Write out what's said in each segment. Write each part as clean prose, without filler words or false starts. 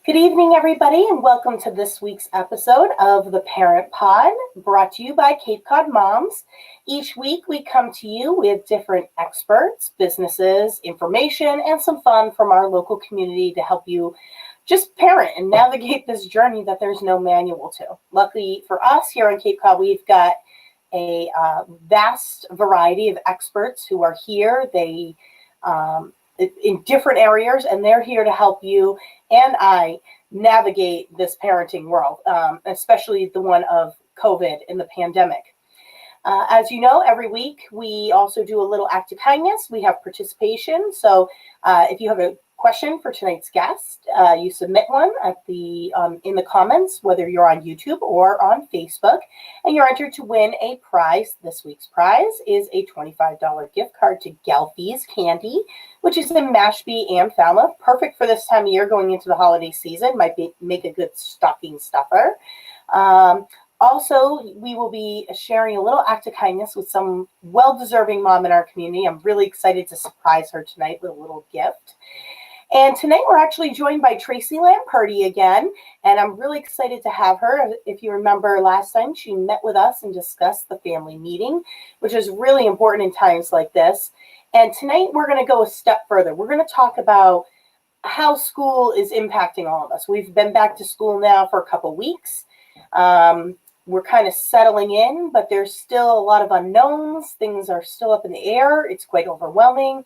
Good evening, everybody, and welcome to this week's episode of the Parent Pod, brought to you by Cod Moms. Each week, we come to you with different experts, businesses, information, and some fun from our local community to help you just parent and navigate this journey that there's no manual to. Luckily for us here on Cape Cod, we've got a vast variety of experts who are here. They in different areas, and they're here to help you and I navigate this parenting world, especially the one of COVID and the pandemic. As you know, every week we also do a little act of kindness. We have participation. So if you have a question for tonight's guest, you submit one at the in the comments, whether you're on YouTube or on Facebook, and you're entered to win a prize. This week's prize is a $25 gift card to Ghelfi's Candy, which is in Mashpee and Falmouth. Perfect for this time of year going into the holiday season. Make a good stocking stuffer. Also, we will be sharing a little act of kindness with some well-deserving mom in our community. I'm really excited to surprise her tonight with a little gift. And tonight we're actually joined by Tracy Lamperti again, and I'm really excited to have her. If you remember last time, she met with us and discussed the family meeting, which is really important in times like this. And tonight we're going to go a step further. We're going to talk about how school is impacting all of us. We've been back to school now for a couple weeks. We're kind of settling in, but there's still a lot of unknowns. Things are still up in the air. It's quite overwhelming.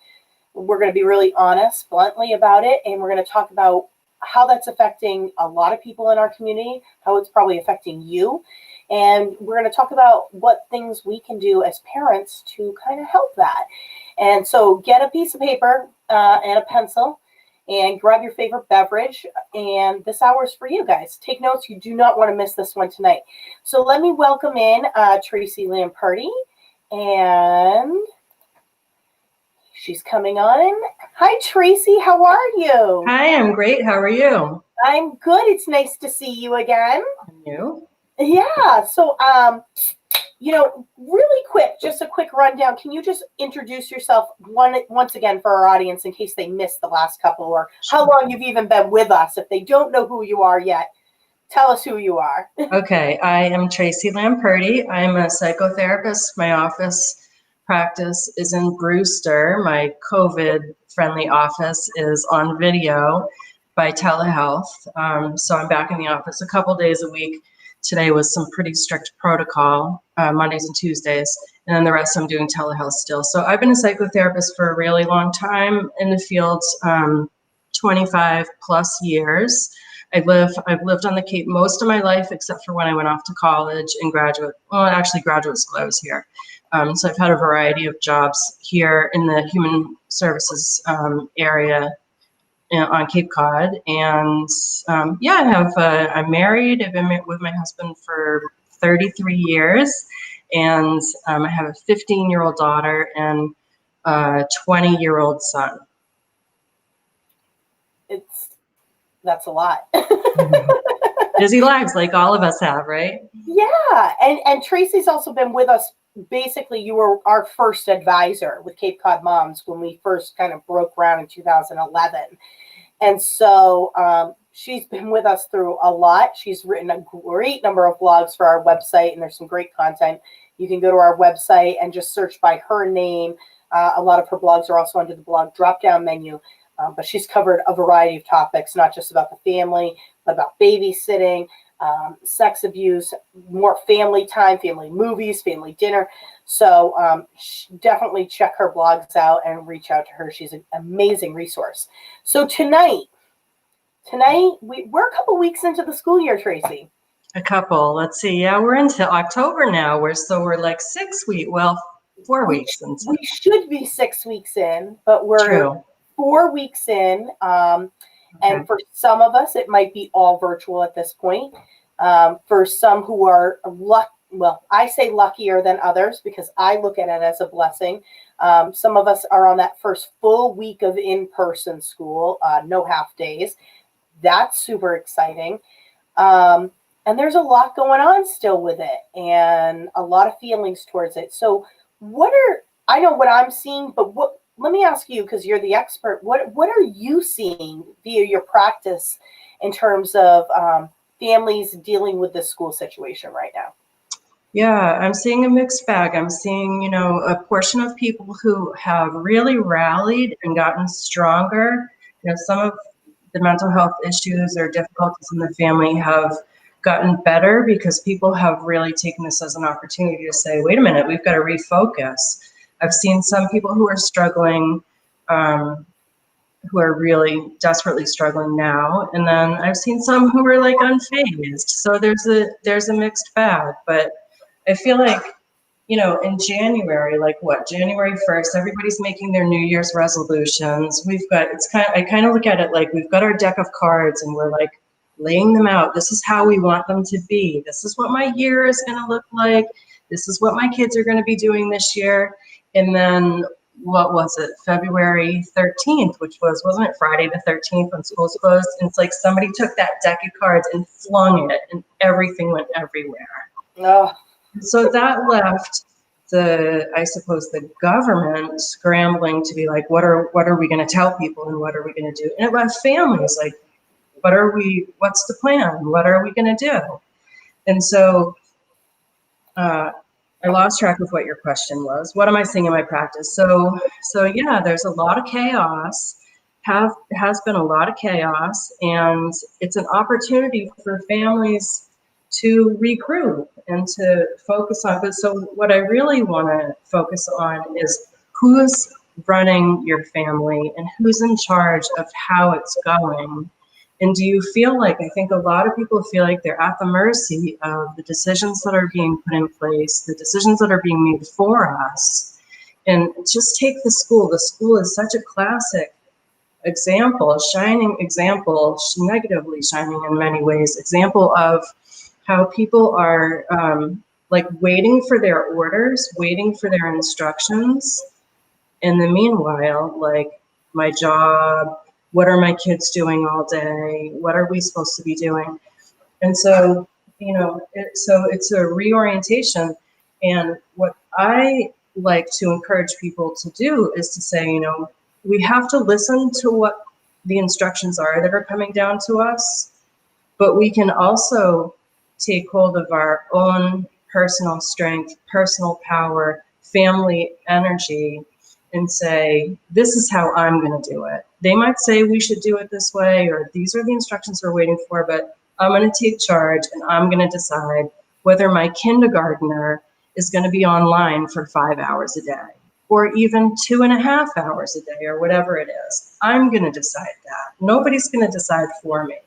We're going to be really honest, bluntly about it, and we're going to talk about how that's affecting a lot of people in our community, how it's probably affecting you, and we're going to talk about what things we can do as parents to kind of help that. And so get a piece of paper and a pencil and grab your favorite beverage, and this hour is for you guys. Take notes. You do not want to miss this one tonight. So let me welcome in Tracy Lamperti, and she's coming on. Hi, Tracy. How are you? Hi, I'm great. How are you? I'm good. It's nice to see you again. And you? Yeah. So, really quick, just a quick rundown. Can you just introduce yourself once again for our audience in case they missed the last couple, or how long you've even been with us? If they don't know who you are yet, tell us who you are. Okay. I am Tracy Lamperti. I'm a psychotherapist. My office practice is in Brewster. My COVID-friendly office is on video by telehealth. So I'm back in the office a couple days a week. Today was some pretty strict protocol, Mondays and Tuesdays, and then the rest I'm doing telehealth still. So I've been a psychotherapist for a really long time in the field, 25 plus years. I've lived on the Cape most of my life, except for when I went off to college and graduate school I was here. So I've had a variety of jobs here in the human services area on Cape Cod, and I'm married. I've been with my husband for 33 years, and I have a 15-year-old daughter and a 20-year-old son. That's a lot. Busy lives, like all of us have, right? Yeah, and Tracy's also been with us. Basically, you were our first advisor with Cod Moms when we first kind of broke ground in 2011. And so she's been with us through a lot. She's written a great number of blogs for our website, and there's some great content. You can go to our website and just search by her name. A lot of her blogs are also under the blog drop-down menu. But she's covered a variety of topics, not just about the family, but about babysitting, sex abuse, more family time, family movies, family dinner. So definitely check her blogs out and reach out to her. She's an amazing resource. So tonight we're a couple weeks into the school year, Tracy. A couple. Let's see. Yeah, we're into October now. We're like 4 weeks into. We should be 6 weeks in, but we're True. 4 weeks in. And for some of us, it might be all virtual at this point. For some who are I say luckier than others because I look at it as a blessing. Some of us are on that first full week of in-person school, no half days. That's super exciting. And there's a lot going on still with it and a lot of feelings towards it. So I know what I'm seeing, but let me ask you, because you're the expert, what are you seeing via your practice in terms of families dealing with the school situation right now? Yeah, I'm seeing a mixed bag. I'm seeing, a portion of people who have really rallied and gotten stronger. Some of the mental health issues or difficulties in the family have gotten better because people have really taken this as an opportunity to say, wait a minute, we've got to refocus. I've seen some people who are struggling, who are really desperately struggling now. And then I've seen some who are like unfazed. So there's a mixed bag, but I feel like, in January, like what, January 1st, everybody's making their New Year's resolutions. I kind of look at it like we've got our deck of cards and we're like laying them out. This is how we want them to be. This is what my year is going to look like. This is what my kids are going to be doing this year. And then what was it, February 13th, wasn't it Friday the 13th when schools closed? And it's like somebody took that deck of cards and flung it and everything went everywhere. Oh. So that left I suppose the government scrambling to be like, what are we going to tell people and what are we going to do? And it left families like, what's the plan? What are we going to do? And so I lost track of what your question was. What am I seeing in my practice? So yeah, there's a lot of chaos, has been a lot of chaos, and it's an opportunity for families to regroup and to focus on. But so what I really want to focus on is who's running your family and who's in charge of how it's going. And do you feel like, I think a lot of people feel like they're at the mercy of the decisions that are being put in place, the decisions that are being made for us. And just take the school. The school is such a classic example, a shining example, negatively shining in many ways, example of how people are like waiting for their orders, waiting for their instructions. In the meanwhile, like my job, what are my kids doing all day? What are we supposed to be doing? And so, it's a reorientation. And what I like to encourage people to do is to say, we have to listen to what the instructions are that are coming down to us, but we can also take hold of our own personal strength, personal power, family energy, and say, this is how I'm going to do it. They might say we should do it this way, or these are the instructions we're waiting for, but I'm going to take charge and I'm going to decide whether my kindergartner is going to be online for 5 hours a day, or even 2.5 hours a day, or whatever it is. I'm going to decide that. Nobody's going to decide for me.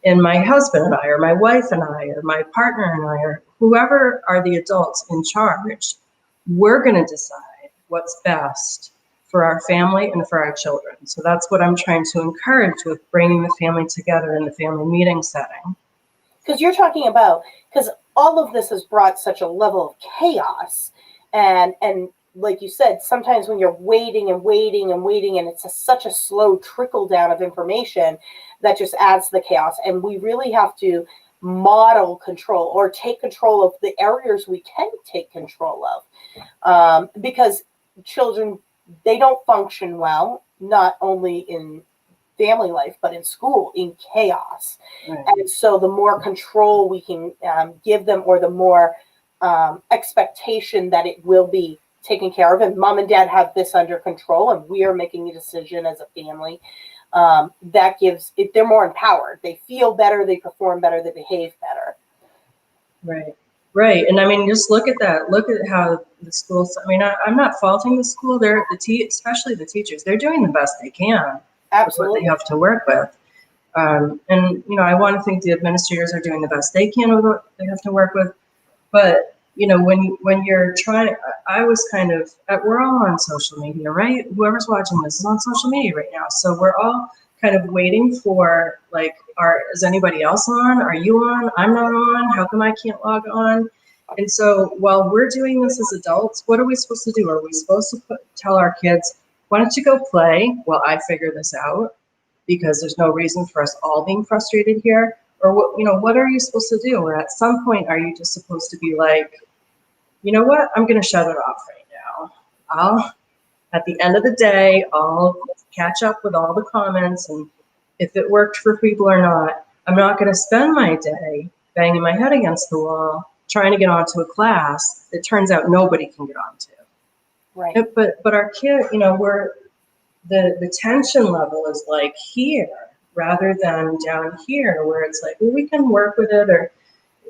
And my husband and I, or my wife and I, or my partner and I, or whoever are the adults in charge, we're going to decide what's best for our family and for our children. So that's what I'm trying to encourage with bringing the family together in the family meeting setting. Because you're talking about, because all of this has brought such a level of chaos. And like you said, sometimes when you're waiting and waiting and waiting, and it's such a slow trickle down of information that just adds to the chaos. And we really have to model control or take control of the areas we can take control of. Because children, they don't function well, not only in family life, but in school, in chaos. Right. And so the more control we can give them, or the more expectation that it will be taken care of, and mom and dad have this under control, and we are making a decision as a family, that gives it, they're more empowered. They feel better, they perform better, they behave better. Right. And I mean, just look at that. Look at how the schools, I mean, I'm not faulting the school. Especially the teachers, they're doing the best they can. Absolutely. With what they have to work with. And, I want to think the administrators are doing the best they can with what they have to work with. But, when you're trying, I was kind of, we're all on social media, right? Whoever's watching this is on social media right now. So we're all kind of waiting for, like, is anybody else on? Are you on? I'm not on. How come I can't log on? And so while we're doing this as adults, what are we supposed to do? Are we supposed to tell our kids, why don't you go play while I figure this out? Because there's no reason for us all being frustrated here. Or what are you supposed to do? Or at some point, are you just supposed to be like, you know what? I'm going to shut it off right now. At the end of the day, I'll catch up with all the comments, and if it worked for people or not. I'm not going to spend my day banging my head against the wall trying to get onto a class that turns out nobody can get onto. Right. But our kid, we're the tension level is like here rather than down here, where it's like, well, we can work with it. Or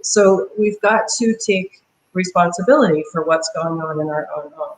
so we've got to take responsibility for what's going on in our own home.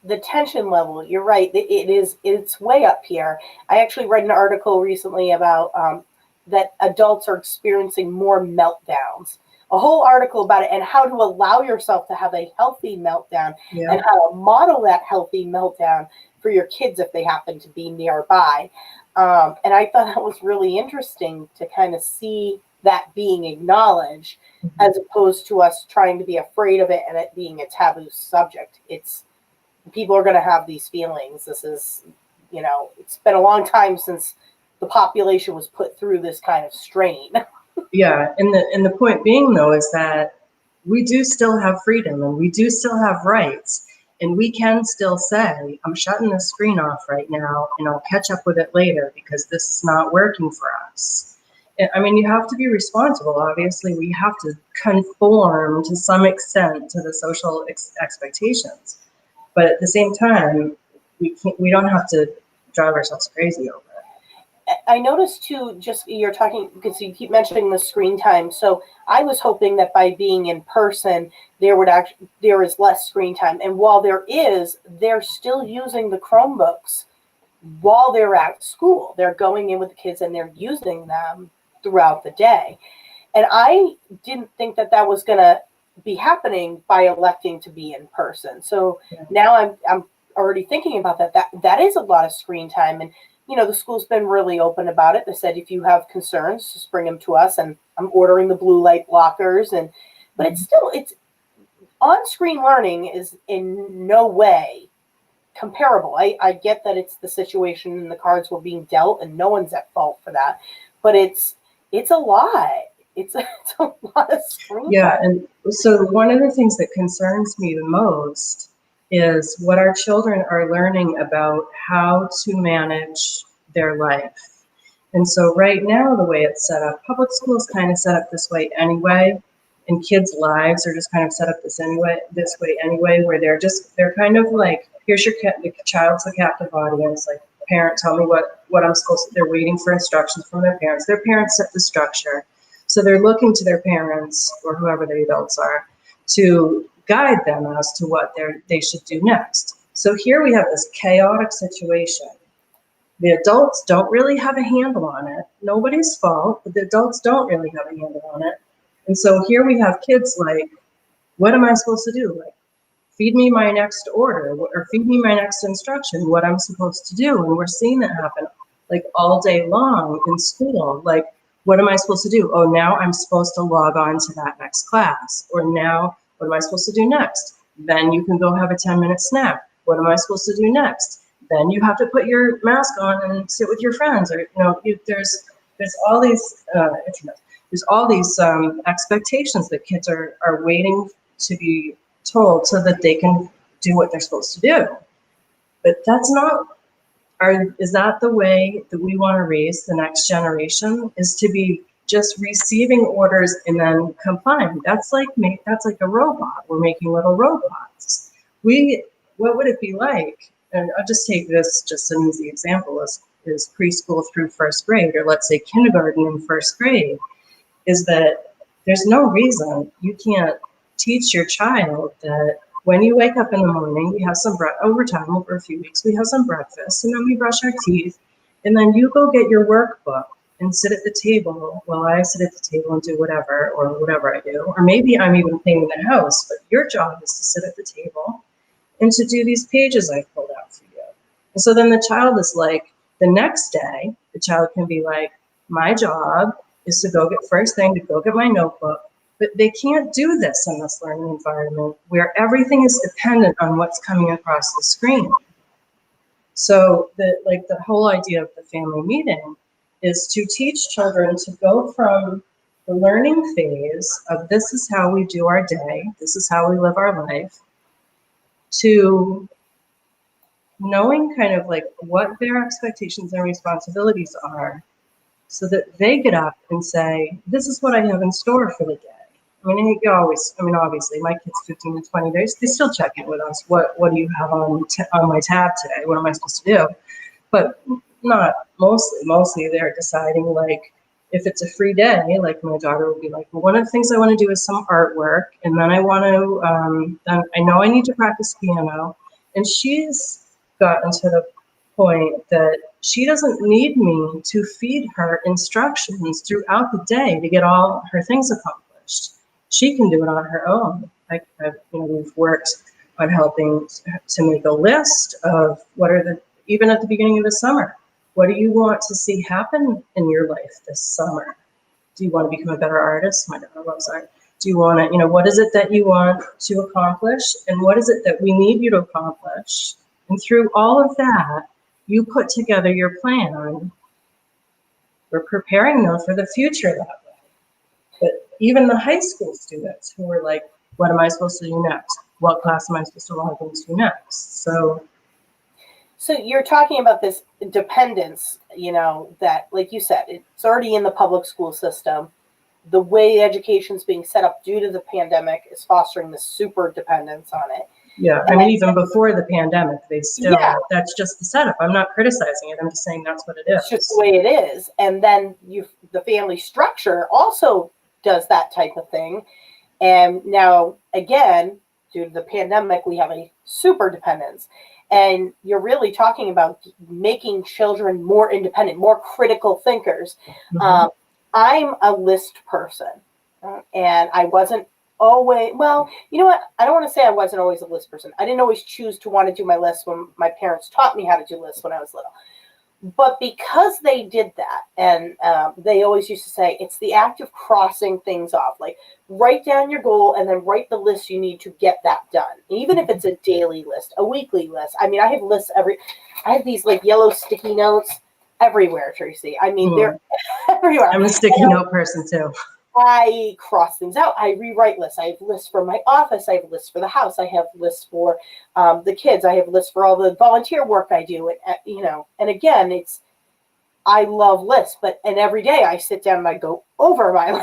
The tension level, you're right. It's way up here. I actually read an article recently about that adults are experiencing more meltdowns. A whole article about it and how to allow yourself to have a healthy meltdown and how to model that healthy meltdown for your kids if they happen to be nearby. And I thought that was really interesting to kind of see that being acknowledged as opposed to us trying to be afraid of it and it being a taboo subject. People are going to have these feelings. This is, it's been a long time since the population was put through this kind of strain. Yeah, and the point being, though, is that we do still have freedom and we do still have rights, and we can still say, I'm shutting the screen off right now and I'll catch up with it later because this is not working for us. I mean, you have to be responsible. Obviously, we have to conform to some extent to the social expectations. But at the same time, we don't have to drive ourselves crazy over it. I noticed too, just you're talking, because you keep mentioning the screen time. So I was hoping that by being in person, there is less screen time. And while they're still using the Chromebooks while they're at school. They're going in with the kids and they're using them throughout the day. And I didn't think that was going to be happening by electing to be in person. So now I'm already thinking about that. That is a lot of screen time. And, the school's been really open about it. They said, if you have concerns, just bring them to us. And I'm ordering the blue light blockers. But it's on-screen learning is in no way comparable. I get that it's the situation and the cards were being dealt and no one's at fault for that. But it's a lot. It's a lot of screen time. And so one of the things that concerns me the most is what our children are learning about how to manage their life. And so right now, the way it's set up, public school is kind of set up this way anyway, and kids' lives are just kind of set up this way anyway, where they're kind of like, here's the child's the captive audience, like, parent, tell me what I'm supposed to, they're waiting for instructions from their parents. Their parents set the structure. So they're looking to their parents or whoever the adults are to guide them as to what they should do next. So here we have this chaotic situation. The adults don't really have a handle on it. Nobody's fault, but the adults don't really have a handle on it. And so here we have kids like, what am I supposed to do? Like, feed me my next order or feed me my next instruction, what I'm supposed to do. And we're seeing that happen like all day long in school. Like, what am I supposed to do? Oh, now I'm supposed to log on to that next class. Or now, what am I supposed to do next? Then you can go have a 10-minute snack. What am I supposed to do next? Then you have to put your mask on and sit with your friends. Or, there's all these, there's all these expectations that kids are waiting to be told so that they can do what they're supposed to do. But that's not, is that the way that we want to raise the next generation? Is to be just receiving orders and then complying? That's like a robot. We're making little robots. What would it be like? And I'll just take this, just an easy example is preschool through first grade, or let's say kindergarten and first grade, is that there's no reason you can't teach your child that when you wake up in the morning, we have some over a few weeks, we have some breakfast, and then we brush our teeth, and then you go get your workbook and sit at the table while I sit at the table and do whatever I do. Or maybe I'm even cleaning the house, but your job is to sit at the table and to do these pages I've pulled out for you. And so then the child is like, the next day, the child can be like, my job is to go get my notebook. But they can't do this in this learning environment where everything is dependent on what's coming across the screen. So the whole idea of the family meeting is to teach children to go from the learning phase of this is how we do our day, this is how we live our life, to knowing kind of like what their expectations and responsibilities are so that they get up and say, this is what I have in store for the day. I mean, obviously, my kids 15 to 20 days, they still check in with us. What do you have on my tab today? What am I supposed to do? But not mostly. Mostly they're deciding, like, if it's a free day, like my daughter will be like, well, one of the things I want to do is some artwork. And then I want to, then I know I need to practice piano. And she's gotten to the point that she doesn't need me to feed her instructions throughout the day to get all her things accomplished. She can do it on her own. We've worked on helping to make a list of what are the, even at the beginning of the summer, what do you want to see happen in your life this summer? Do you want to become a better artist? My daughter loves art. Do you want to, what is it that you want to accomplish? And what is it that we need you to accomplish? And through all of that, you put together your plan. We're preparing them for the future that way. But even the high school students who are like, what am I supposed to do next? What class am I supposed to log into next? So you're talking about this dependence, that, like you said, it's already in the public school system. The way education's being set up due to the pandemic is fostering this super dependence on it. Yeah, I mean, even before the pandemic, they still, that's just the setup. I'm not criticizing it. I'm just saying that's what it is. It's just the way it is. And then the family structure also does that type of thing. And now, again, due to the pandemic, we have a super dependence. And you're really talking about making children more independent, more critical thinkers. Mm-hmm. I'm a list person, and I wasn't always, well, you know what? I don't want to say I wasn't always a list person. I didn't always choose to want to do my list when my parents taught me how to do lists when I was little. But because they did that, and they always used to say, it's the act of crossing things off. Like, write down your goal and then write the list you need to get that done. Even if it's a daily list, a weekly list. I mean, I have lists I have these like yellow sticky notes everywhere, Tracy. I mean, they're everywhere. I'm a sticky note person too. I cross things out. I rewrite lists. I have lists for my office. I have lists for the house. I have lists for the kids. I have lists for all the volunteer work I do. And again, I love lists, and every day I sit down and I go over my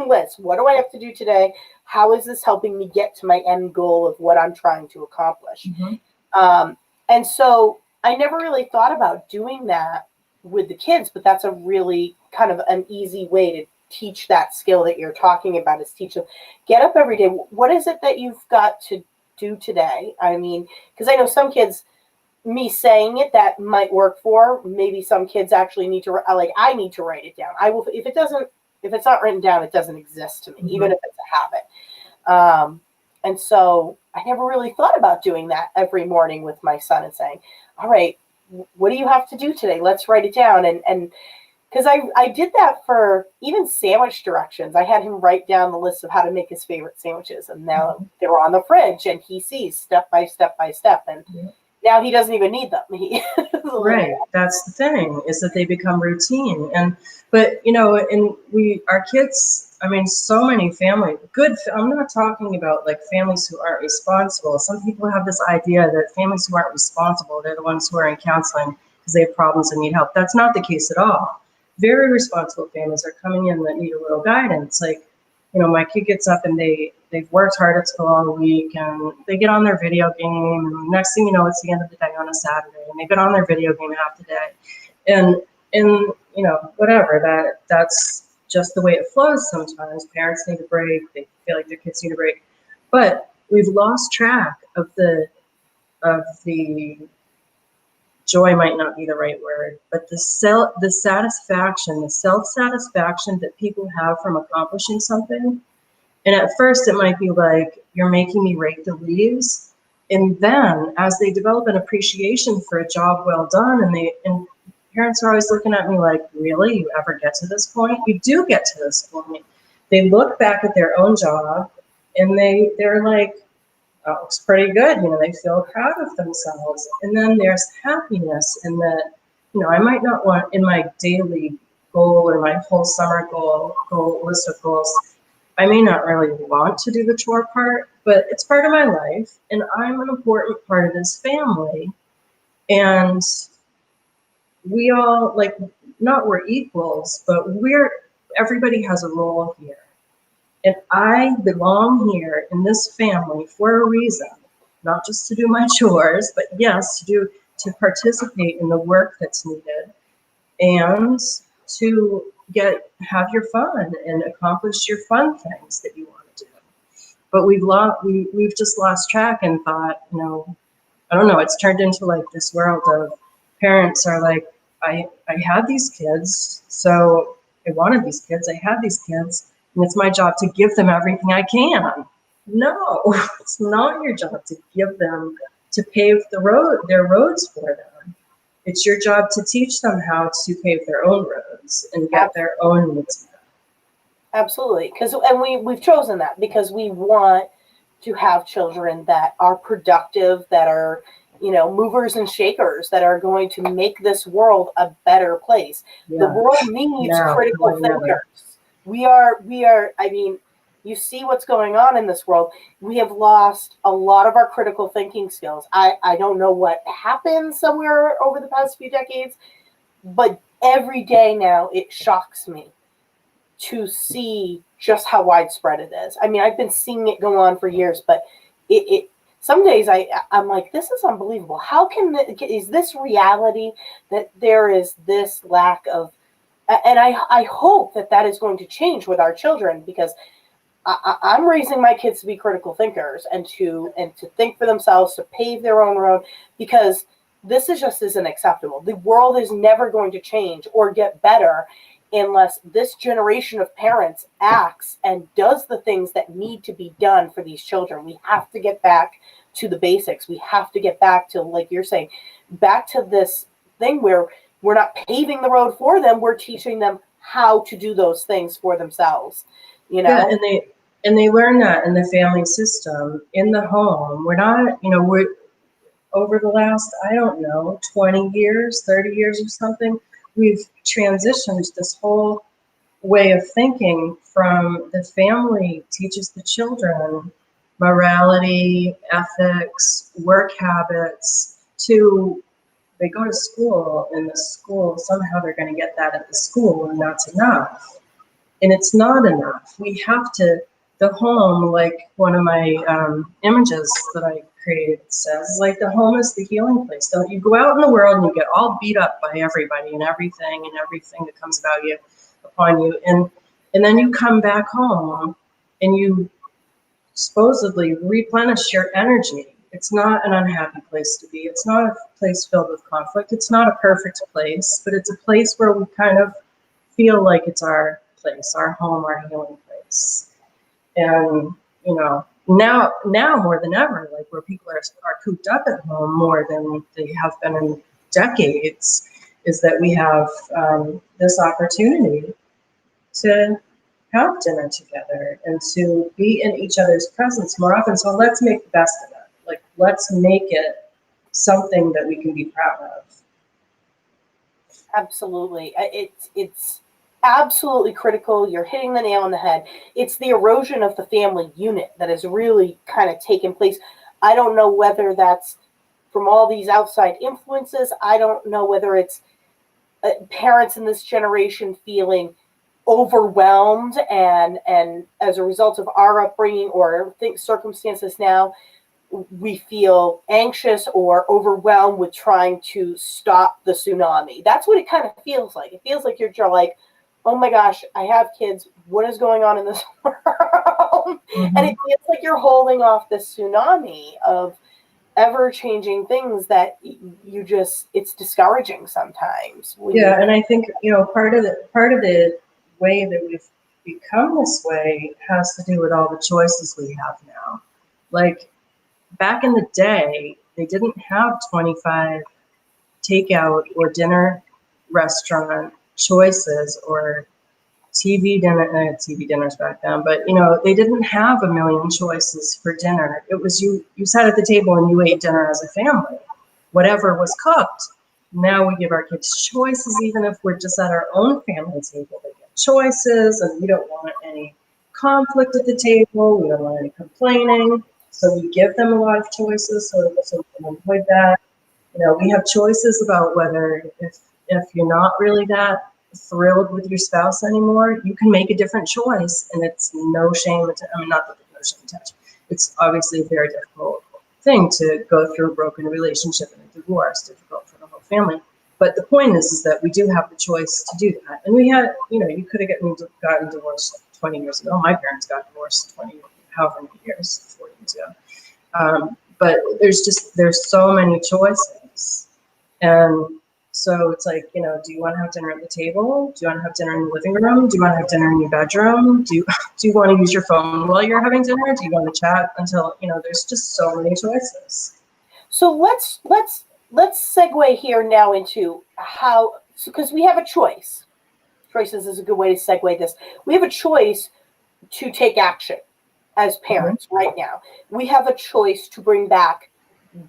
list. What do I have to do today? How is this helping me get to my end goal of what I'm trying to accomplish? Mm-hmm. And so I never really thought about doing that with the kids, but that's a really kind of an easy way to teach that skill that you're talking about, is teach them, get up every day. What is it that you've got to do today? I mean, because I know some kids, me saying it, that might work for. Maybe some kids actually need to, I need to write it down. I will, if it's not written down, it doesn't exist to me, mm-hmm. even if it's a habit. And so I never really thought about doing that every morning with my son and saying, all right, what do you have to do today? Let's write it down. And because I did that for even sandwich directions. I had him write down the list of how to make his favorite sandwiches. And now mm-hmm. they're on the fridge and he sees step by step by step. And mm-hmm. now he doesn't even need them. Right. That's the thing, is that they become routine. But our kids, I mean, so many I'm not talking about like families who aren't responsible. Some people have this idea that families who aren't responsible, they're the ones who are in counseling because they have problems and need help. That's not the case at all. Very responsible families are coming in that need a little guidance. Like, my kid gets up and they've worked hard at school all week and they get on their video game, and next thing you know, it's the end of the day on a Saturday and they've been on their video game half the day. And whatever, that's just the way it flows sometimes. Parents need a break. They feel like their kids need a break. But we've lost track of the joy, might not be the right word, but the self-satisfaction that people have from accomplishing something. And at first it might be like, you're making me rake the leaves. And then as they develop an appreciation for a job well done, and parents are always looking at me like, really, you ever get to this point? You do get to this point. They look back at their own job and they're like, oh, it looks pretty good. They feel proud of themselves. And then there's happiness in that, I might not want in my daily goal or my whole summer goal list of goals, I may not really want to do the chore part, but it's part of my life and I'm an important part of this family. And we all, like, not we're equals, but everybody has a role here. And I belong here in this family for a reason, not just to do my chores, but yes, to participate in the work that's needed and to have your fun and accomplish your fun things that you want to do. But we've just lost track and thought, I don't know, it's turned into like this world of parents are like, I had these kids, so I wanted these kids, I had these kids, and it's my job to give them everything I can. No, it's not your job to give them, to pave their roads for them. It's your job to teach them how to pave their own roads and get their own needs met. Absolutely, we've chosen that because we want to have children that are productive, that are, movers and shakers, that are going to make this world a better place. Yeah. The world needs critical thinkers. We are, I mean, you see what's going on in this world. We have lost a lot of our critical thinking skills. I don't know what happened somewhere over the past few decades, but every day now it shocks me to see just how widespread it is. I mean, I've been seeing it go on for years, but it some days I'm like, this is unbelievable. How is this reality that there is this lack of, and I hope that is going to change with our children, because I'm raising my kids to be critical thinkers and to think for themselves, to pave their own road, because this just isn't acceptable. The world is never going to change or get better unless this generation of parents acts and does the things that need to be done for these children. We have to get back to the basics. We have to get back to, like you're saying, back to this thing where we're not paving the road for them. We're teaching them how to do those things for themselves. Yeah, and they learn that in the family system, in the home. We're not, we're over the last, 20 years, 30 years or something, we've transitioned this whole way of thinking from the family teaches the children morality, ethics, work habits, to they go to school, and the school, somehow they're going to get that at the school, and that's enough. And it's not enough. We have to, the home, like one of my images that I created says, like, the home is the healing place. Don't you go out in the world and you get all beat up by everybody and everything that comes upon you. And then you come back home and you supposedly replenish your energy. It's not an unhappy place to be. It's not a place filled with conflict. It's not a perfect place, but it's a place where we kind of feel like it's our place, our home, our healing place. And, now more than ever, like, where people are cooped up at home more than they have been in decades, is that we have this opportunity to have dinner together and to be in each other's presence more often. So let's make the best of it. Like, let's make it something that we can be proud of. Absolutely. It's absolutely critical. You're hitting the nail on the head. It's the erosion of the family unit that has really kind of taken place. I don't know whether that's from all these outside influences. I don't know whether it's parents in this generation feeling overwhelmed and as a result of our upbringing or circumstances now, we feel anxious or overwhelmed with trying to stop the tsunami. That's what it kind of feels like. It feels like you're like, oh my gosh, I have kids. What is going on in this world? Mm-hmm. And it feels like you're holding off this tsunami of ever-changing things that it's discouraging sometimes. And I think, part of the way that we've become this way has to do with all the choices we have now. Like, back in the day, they didn't have 25 takeout or dinner restaurant choices or TV dinners back then, but they didn't have a million choices for dinner. It was you sat at the table and you ate dinner as a family, whatever was cooked. Now we give our kids choices, even if we're just at our own family table. They get choices, and we don't want any conflict at the table. We don't want any complaining, so we give them a lot of choices so we can avoid that. We have choices about whether if you're not really that thrilled with your spouse anymore, you can make a different choice, and it's no shame. Not that there's no shame attached. It's obviously a very difficult thing to go through a broken relationship and a divorce, difficult for the whole family. But the point is that we do have the choice to do that. And we had, you could have gotten divorced 20 years ago. My parents got divorced however many years, 40 years ago. But there's so many choices. And so it's like, do you want to have dinner at the table? Do you want to have dinner in the living room? Do you want to have dinner in your bedroom? Do you want to use your phone while you're having dinner? Do you want to chat until, there's just so many choices. So let's segue here now into because we have a choice. Choices is a good way to segue this. We have a choice to take action as parents right now. We have a choice to bring back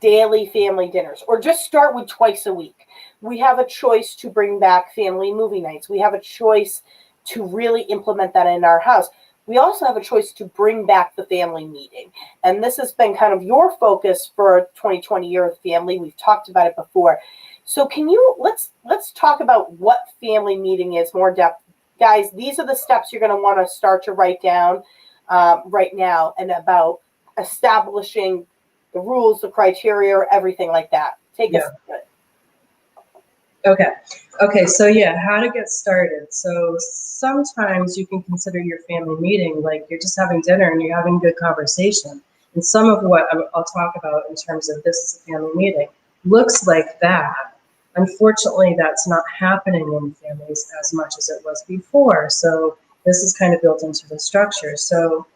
daily family dinners, or just start with twice a week. We have a choice to bring back family movie nights. We have a choice to really implement that in our house. We also have a choice to bring back the family meeting. And this has been kind of your focus for 2020 Year of Family. We've talked about it before. So let's talk about what family meeting is more depth. Guys, these are the steps you're going to want to start to write down right now, and about establishing the rules, the criteria, everything like that. Take us through it. Okay. So how to get started. So sometimes you can consider your family meeting like you're just having dinner and you're having good conversation. And some of what I'll talk about in terms of this is a family meeting looks like that. Unfortunately, that's not happening in families as much as it was before. So this is kind of built into the structure. So,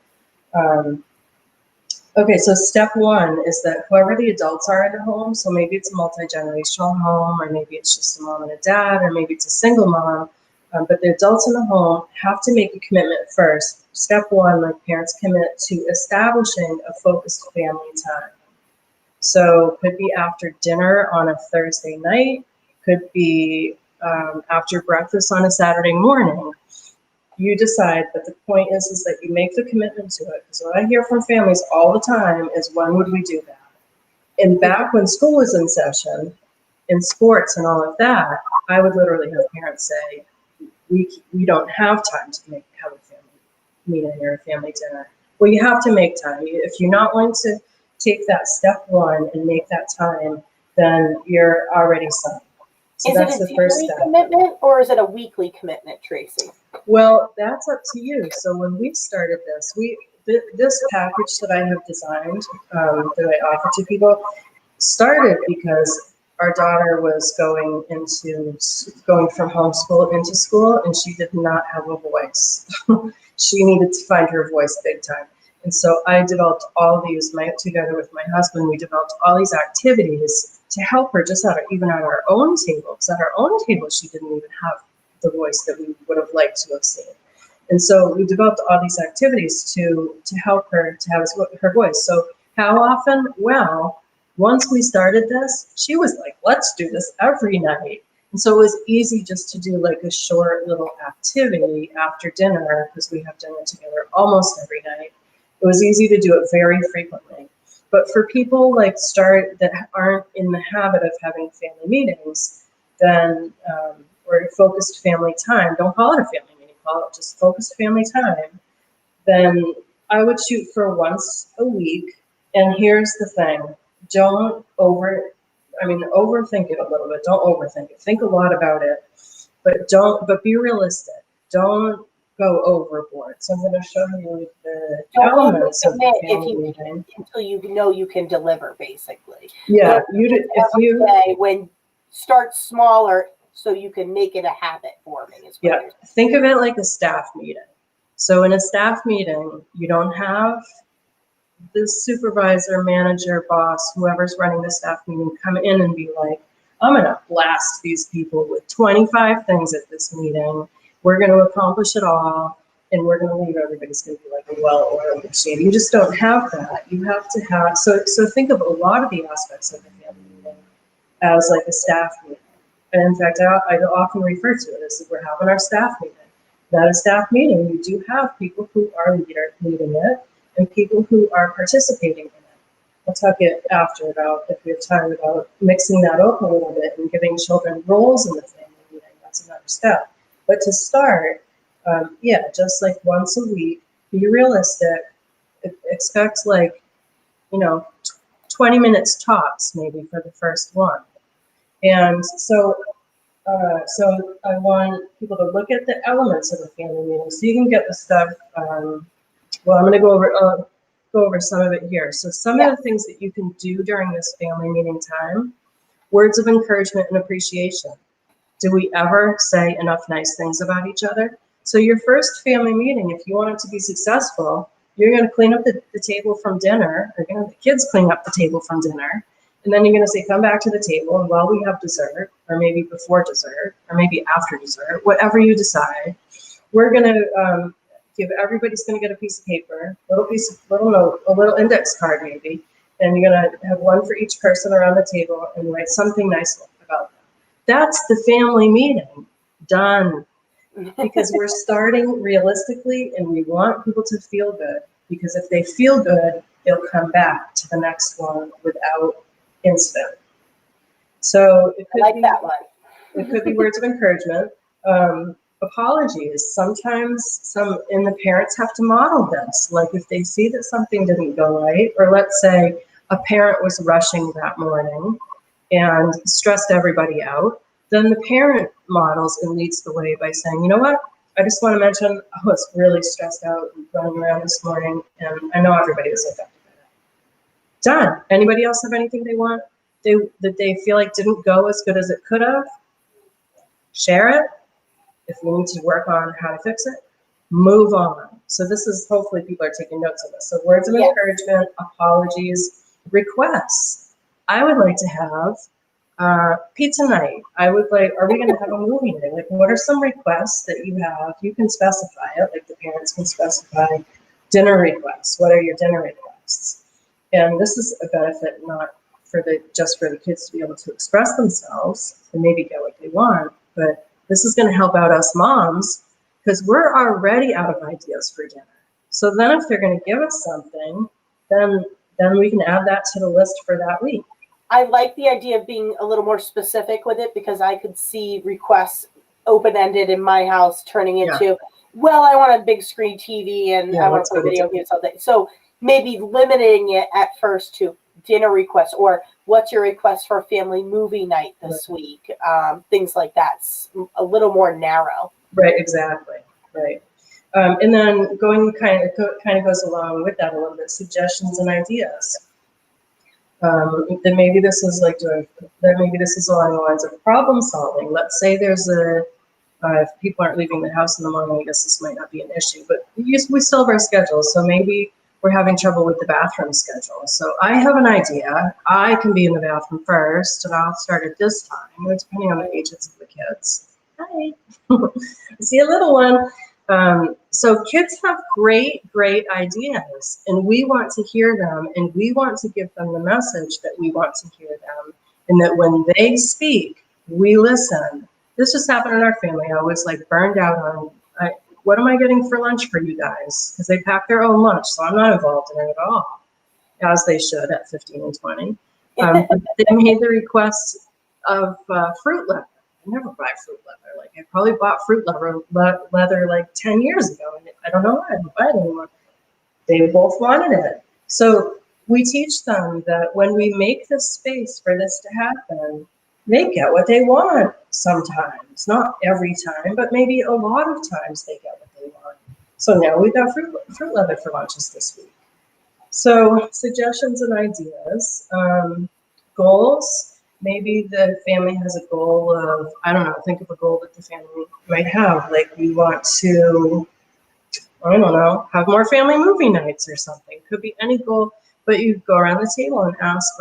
so step one is that whoever the adults are in the home, so maybe it's a multi-generational home, or maybe it's just a mom and a dad, or maybe it's a single mom, but the adults in the home have to make a commitment first. Step one, like parents commit to establishing a focused family time. So could be after dinner on a Thursday night, could be after breakfast on a Saturday morning. You decide, but the point is that you make the commitment to it. Because what I hear from families all the time is, when would we do that? And back when school was in session, in sports and all of that, I would literally have parents say, we don't have time to have a family meeting or a family dinner. Well, you have to make time. If you're not going to take that step one and make that time, then you're already sunk. So is that's it a the first daily step. commitment, or is it a weekly commitment, Tracy? Well, that's up to you. So when we started this package that I have designed, that I offer to people, started because our daughter was going from homeschool into school, and she did not have a voice. She needed to find her voice big time. And so I developed all these, together with my husband, we developed all these activities to help her just even at our own table. Because at our own table, she didn't even have the voice that we would have liked to have seen. And so we developed all these activities to help her to have her voice. So how often? Well, once we started this, she was like, let's do this every night. And so it was easy just to do like a short little activity after dinner, because we have dinner together almost every night. It was easy to do it very frequently. But for people that aren't in the habit of having family meetings, then or focused family time, don't call it a family meeting, call it just focused family time, then I would shoot for once a week. And here's the thing, don't overthink it a little bit. Don't overthink it. Think a lot about it, but be realistic. Don't go overboard. So I'm going to show you the elements of the family meeting until you know you can deliver, basically. Yeah, Start smaller so you can make it a habit forming. Think of it like a staff meeting. So in a staff meeting, you don't have the supervisor, manager, boss, whoever's running the staff meeting come in and be like, I'm going to blast these people with 25 things at this meeting. We're going to accomplish it all, and we're going to leave. Everybody's going to be like a well-oiled machine. You just don't have that. You have to have, so think of a lot of the aspects of the family meeting as like a staff meeting. And in fact, I often refer to it as we're having our staff meeting. Not a staff meeting, you do have people who are leading it and people who are participating in it. I'll talk it after about, if we have time, about mixing that up a little bit and giving children roles in the family meeting. That's another step. But to start, just like once a week, be realistic. Expect 20 minutes tops maybe for the first one. And so I want people to look at the elements of the family meeting so you can get the stuff. I'm going to go over some of it here. So some of the things that you can do during this family meeting time: words of encouragement and appreciation. Do we ever say enough nice things about each other? So your first family meeting, if you want it to be successful, you're going to clean up the table from dinner. You're going to have the kids clean up the table from dinner. And then you're going to say, come back to the table, and while we have dessert, or maybe before dessert, or maybe after dessert, whatever you decide, we're going to everybody's going to get a piece of paper, little note, a little index card maybe, and you're going to have one for each person around the table and write something nice about them. That's the family meeting. Done. Because we're starting realistically, and we want people to feel good, because if they feel good, they'll come back to the next one without incident. So it could be that one. It could be words of encouragement. Apologies. Sometimes the parents have to model this. Like if they see that something didn't go right, or let's say a parent was rushing that morning and stressed everybody out, then the parent models and leads the way by saying, you know what, I just want to mention I was really stressed out and running around this morning, and I know everybody was affected by that. Done. Anybody else have anything they want that they feel like didn't go as good as it could have? Share it. If we need to work on how to fix it, move on. So this is, hopefully people are taking notes of this. So words of encouragement, apologies, requests. I would like to have pizza night. Are we going to have a movie night? Like, what are some requests that you have? You can specify it, like the parents can specify dinner requests. What are your dinner requests? And this is a benefit not just for the kids to be able to express themselves and maybe get what they want, but this is going to help out us moms, because we're already out of ideas for dinner. So then if they're going to give us something, then we can add that to the list for that week. I like the idea of being a little more specific with it, because I could see requests open-ended in my house turning into, well, I want a big screen TV and I want to play video games all day. So maybe limiting it at first to dinner requests, or what's your request for family movie night this week? Things like that. A little more narrow. Right, exactly. Right. And then kind of goes along with that a little bit, suggestions and ideas. Then maybe this is along the lines of problem solving. Let's say there's if people aren't leaving the house in the morning, I guess this might not be an issue, but we still have our schedules. So maybe we're having trouble with the bathroom schedule. So I have an idea. I can be in the bathroom first, and I'll start at this time, depending on the ages of the kids. Hi. I see a little one. So kids have great ideas, and we want to hear them, and we want to give them the message that we want to hear them, and that when they speak, we listen. This just happened in our family. I was burned out on, what am I getting for lunch for you guys? Because they pack their own lunch, so I'm not involved in it at all, as they should at 15 and 20. They made the request of fruit leather. I never buy fruit leather. I probably bought fruit leather 10 years ago, and I don't know why I don't buy it anymore. They both wanted it. So we teach them that when we make the space for this to happen, they get what they want sometimes. Not every time, but maybe a lot of times they get what they want. So now we've got fruit leather for lunches this week. So suggestions and ideas. Goals. Maybe the family has a goal of, I don't know, think of a goal that the family might have. We want to, I don't know, have more family movie nights or something. Could be any goal, but you go around the table and ask,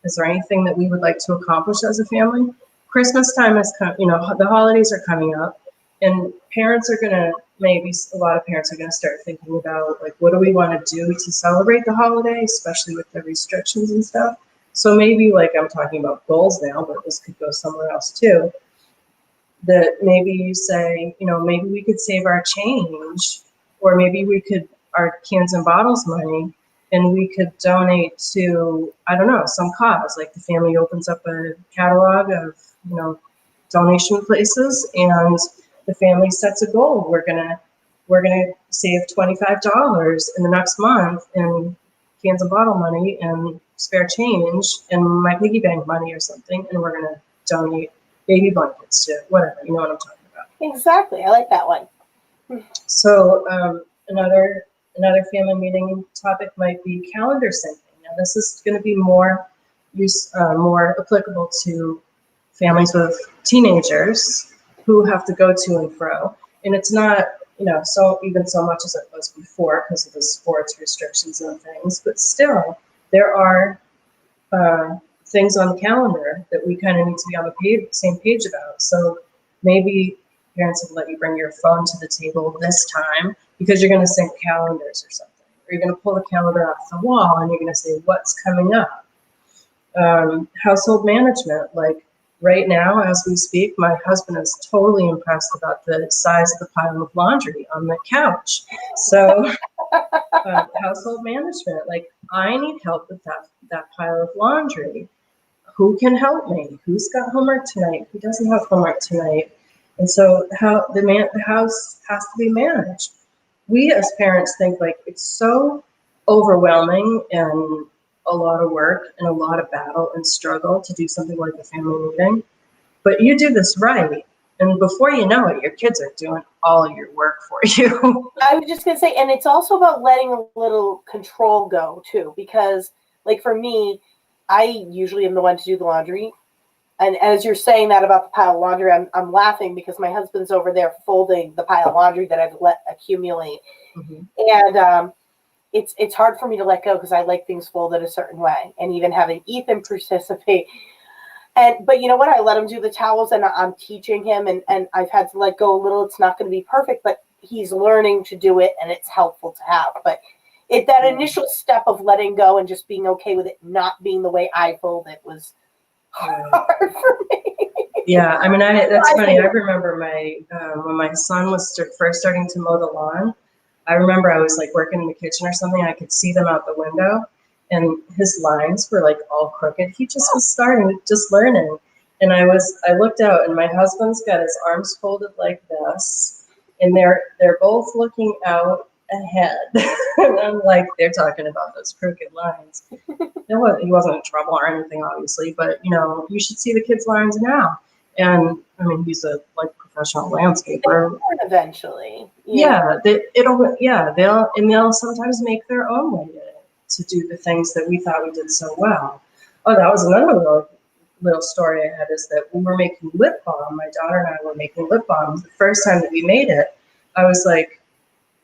is there anything that we would like to accomplish as a family? Christmas time is coming, the holidays are coming up, and parents are going to, maybe a lot of parents are going to start thinking about, what do we want to do to celebrate the holiday, especially with the restrictions and stuff. So maybe, I'm talking about goals now, but this could go somewhere else too. That maybe you say, maybe we could save our change, or maybe we could, our cans and bottles money, and we could donate to, I don't know, some cause. Like the family opens up a catalog of, donation places, and the family sets a goal. We're gonna save $25 in the next month in cans of bottle money and spare change and my piggy bank money or something, and we're gonna donate baby blankets to whatever. You know what I'm talking about? Exactly. I like that one. So another family meeting topic might be calendar syncing. Now this is going to be more applicable to families with teenagers who have to go to and fro, and it's not so much as it was before because of the sports restrictions and things, but still there are things on the calendar that we kind of need to be on the same page about. So maybe parents will let you bring your phone to the table this time because you're going to sync calendars or something. Or you're going to pull the calendar off the wall and you're going to say, what's coming up? Household management, like right now as we speak, my husband is totally impressed about the size of the pile of laundry on the couch. So household management, like I need help with that pile of laundry. Who can help me? Who's got homework tonight? Who doesn't have homework tonight? And so how the house has to be managed. We as parents think like it's so overwhelming and a lot of work and a lot of battle and struggle to do something like a family meeting. But you do this right, and before you know it, your kids are doing all your work for you. I was just going to say, and it's also about letting a little control go too, because like for me, I usually am the one to do the laundry. And as you're saying that about the pile of laundry, I'm laughing because my husband's over there folding the pile of laundry that I've let accumulate. Mm-hmm. And it's hard for me to let go because I like things folded a certain way. And even having Ethan participate. But you know what? I let him do the towels and I'm teaching him and I've had to let go a little. It's not going to be perfect, but he's learning to do it and it's helpful to have. But that initial step of letting go and just being okay with it not being the way I fold it was hard for me. Yeah, I mean, that's funny. I remember when my son was first starting to mow the lawn, I remember I was like working in the kitchen or something. I could see them out the window and his lines were like all crooked. He just was just learning. And I looked out and my husband's got his arms folded like this and they're both looking out ahead. And I'm like, they're talking about those crooked lines. He wasn't in trouble or anything, obviously, but you should see the kids' lines now. And I mean, he's a professional landscaper. Eventually, yeah, they'll sometimes make their own way to do the things that we thought we did so well. Oh, that was another little story I had, is that we were making lip balm. My daughter and I were making lip balm. The first time that we made it, I was like,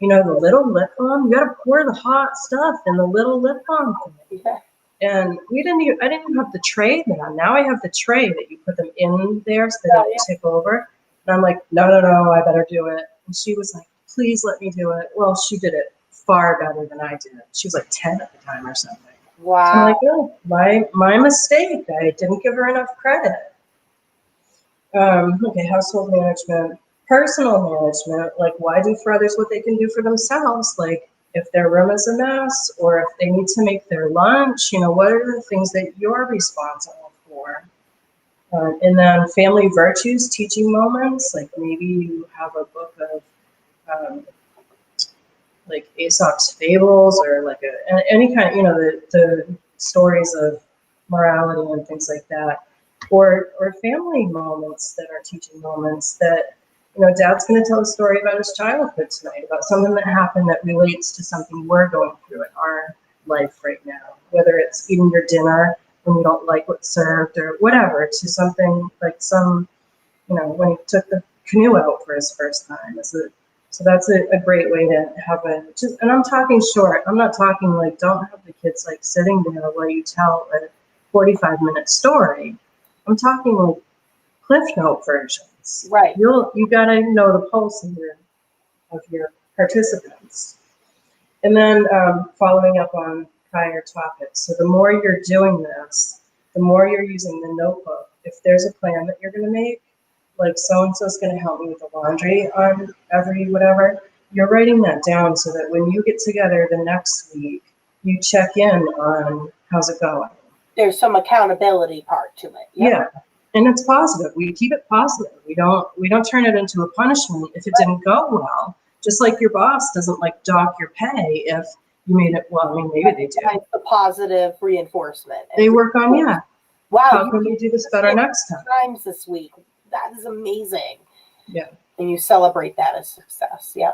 the little lip balm, you got to pour the hot stuff in the little lip balm thing. Yeah. And I didn't even have the tray there. Now I have the tray that you put them in there so they don't tip over. And I'm like, no, I better do it. And she was like, please let me do it. Well, she did it far better than I did. She was like 10 at the time or something. Wow. So I'm like, oh, my mistake. I didn't give her enough credit. Okay, household management. Personal management, like why do for others what they can do for themselves? Like if their room is a mess or if they need to make their lunch, what are the things that you're responsible for? And then family virtues, teaching moments, like maybe you have a book of like Aesop's fables or like any kind of, the stories of morality and things like that, or family moments that are teaching moments that, Dad's going to tell a story about his childhood tonight, about something that happened that relates to something we're going through in our life right now, whether it's eating your dinner when you don't like what's served or whatever, to something like when he took the canoe out for his first time. So that's a great way to have and I'm talking short. I'm not talking like, don't have the kids like sitting there while you tell a 45-minute story. I'm talking like Cliff Note versions. Right. You gotta know the pulse of your participants. And then following up on prior topics. So the more you're doing this, the more you're using the notebook. If there's a plan that you're gonna make, like so-and-so is gonna help me with the laundry on every whatever, you're writing that down so that when you get together the next week, you check in on how's it going. There's some accountability part to it. Yep. Yeah. And it's positive. We keep it positive. We don't turn it into a punishment if it didn't go well. Just like your boss doesn't like dock your pay if you made it well. I mean, maybe they do. The positive reinforcement. They work on, wow, how can we do this better next time? Times this week. That is amazing. Yeah. And you celebrate that as success. Yeah.